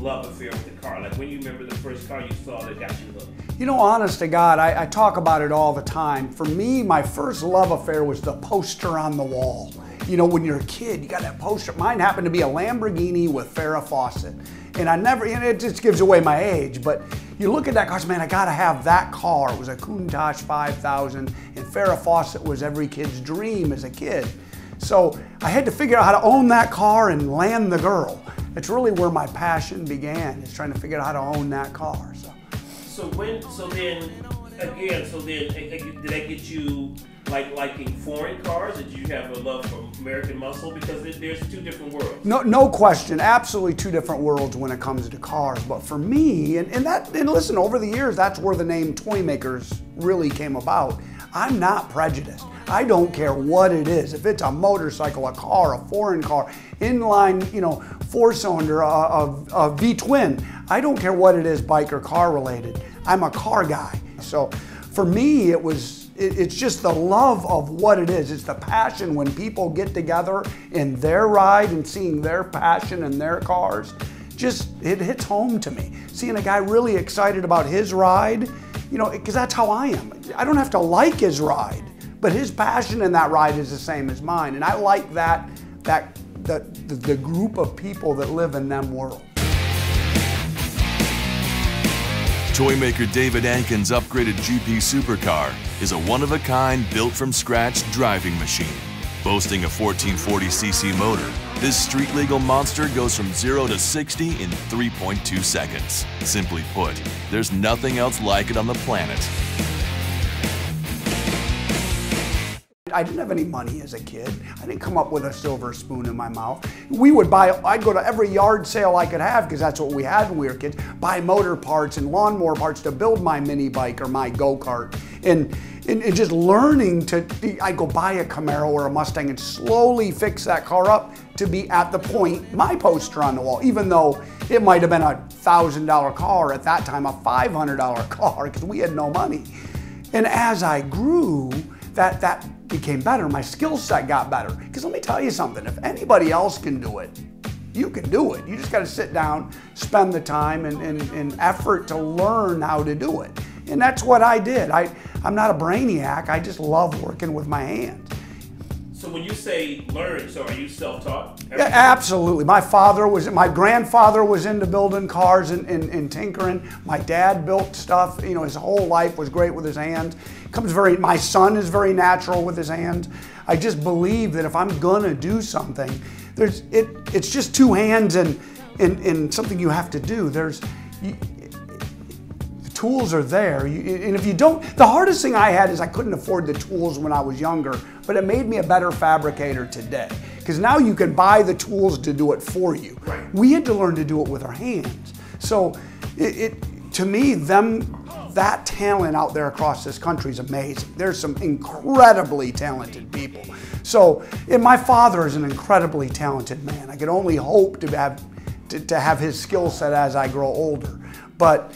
love affair with the car? Like when you remember the first car you saw that got you hooked? You know, honest to God, I talk about it all the time. For me, my first love affair was the poster on the wall. You know, when you're a kid, you got that poster. Mine happened to be a Lamborghini with Farrah Fawcett. And it just gives away my age, but you look at that car, man, I gotta have that car. It was a Countach 5000, and Farrah Fawcett was every kid's dream as a kid. So I had to figure out how to own that car and land the girl. It's really where my passion began, is trying to figure out how to own that car. So then did that get you like liking foreign cars? Did you have a love for American muscle? Because there's two different worlds. No question, absolutely two different worlds when it comes to cars. But for me, and listen, over the years, that's where the name Toymakerz really came about. I'm not prejudiced. I don't care what it is. If it's a motorcycle, a car, a foreign car, inline, you know, four-cylinder, a V-twin. I don't care what it is, bike or car related. I'm a car guy. So for me, it's just the love of what it is. It's the passion when people get together in their ride and seeing their passion in their cars. It hits home to me. Seeing a guy really excited about his ride, you know, because that's how I am. I don't have to like his ride, but his passion in that ride is the same as mine. And I like the group of people that live in them world. Toymaker David Ankin's upgraded GP supercar is a one-of-a-kind, built-from-scratch driving machine. Boasting a 1440cc motor, this street-legal monster goes from 0 to 60 in 3.2 seconds. Simply put, there's nothing else like it on the planet. I didn't have any money as a kid. I didn't come up with a silver spoon in my mouth. I'd go to every yard sale I could have, because that's what we had when we were kids, buy motor parts and lawnmower parts to build my mini bike or my go-kart. And just learning I'd go buy a Camaro or a Mustang and slowly fix that car up to be at the point, my poster on the wall, even though it might have been a $1,000 car at that time, a $500 car, because we had no money. And as I grew, that became better. My skill set got better. Because let me tell you something, if anybody else can do it, you can do it. You just got to sit down, spend the time and effort to learn how to do it. And that's what I did. I'm not a brainiac. I just love working with my hands. So when you say learn, so are you self-taught? Yeah, absolutely. My grandfather was into building cars and tinkering. My dad built stuff. You know, his whole life was great with his hands. My son is very natural with his hands. I just believe that if I'm gonna do something, it's just two hands and something you have to do. The tools are there, and if you don't, the hardest thing I had is I couldn't afford the tools when I was younger, but it made me a better fabricator today. Because now you can buy the tools to do it for you. Right. We had to learn to do it with our hands. So to me, that talent out there across this country is amazing. There's some incredibly talented people. So, and my father is an incredibly talented man. I could only hope to have his skill set as I grow older. But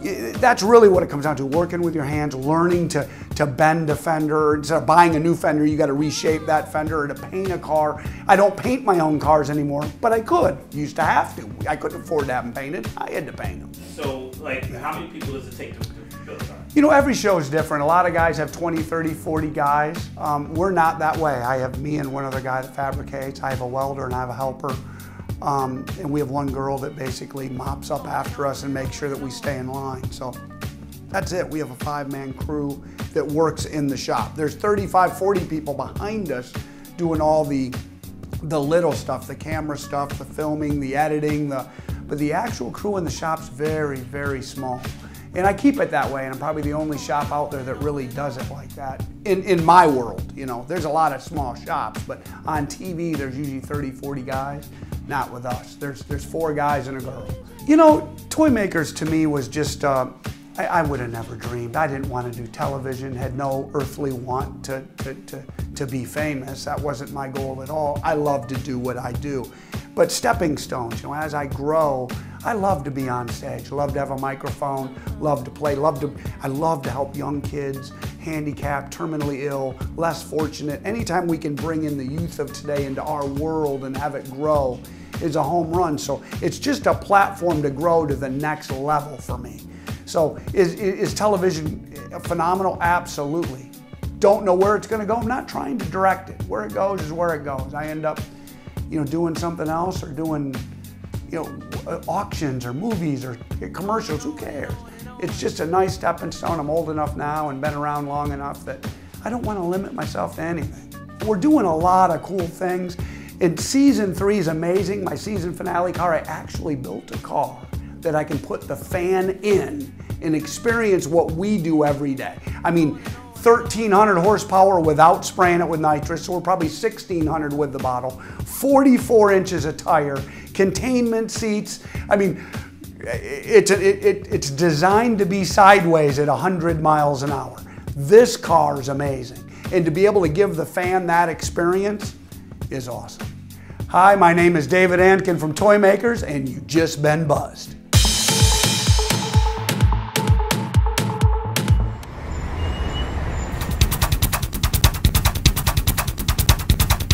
that's really what it comes down to, working with your hands, learning to bend a fender. Instead of buying a new fender, you got to reshape that fender, or to paint a car. I don't paint my own cars anymore, but I could. Used to have to. I couldn't afford to have them painted. I had to paint them. So, like, how many people does it take to build a car? You know, every show is different. A lot of guys have 20, 30, 40 guys. We're not that way. I have me and one other guy that fabricates. I have a welder and I have a helper. And we have one girl that basically mops up after us and makes sure that we stay in line. So that's it. We have a 5-man crew that works in the shop. There's 35, 40 people behind us doing all the little stuff, the camera stuff, the filming, the editing, but the actual crew in the shop's very, very small. And I keep it that way, and I'm probably the only shop out there that really does it like that. In my world, you know, there's a lot of small shops, but on TV, there's usually 30, 40 guys. Not with us. There's 4 guys and a girl. You know, Toymakerz to me was just, I would have never dreamed. I didn't want to do television, had no earthly want to be famous. That wasn't my goal at all. I love to do what I do. but stepping stones. You know, as I grow, I love to be on stage, love to have a microphone, love to play, I love to help young kids, handicapped, terminally ill, less fortunate. Anytime we can bring in the youth of today into our world and have it grow is a home run. So it's just a platform to grow to the next level for me. So is television phenomenal? Absolutely. Don't know where it's going to go. I'm not trying to direct it. Where it goes is where it goes. I end up, you know, doing something else or doing, you know, auctions or movies or commercials. Who cares? It's just a nice stepping stone. I'm old enough now and been around long enough that I don't want to limit myself to anything. We're doing a lot of cool things. And season 3 is amazing. My season finale car, I actually built a car that I can put the fan in and experience what we do every day. I mean, 1,300 horsepower without spraying it with nitrous, so we're probably 1,600 with the bottle. 44 inches of tire, containment seats. I mean, it's designed to be sideways at 100 miles an hour. This car is amazing. And to be able to give the fan that experience is awesome. Hi, my name is David Ankin from Toymakerz, and you've just been buzzed.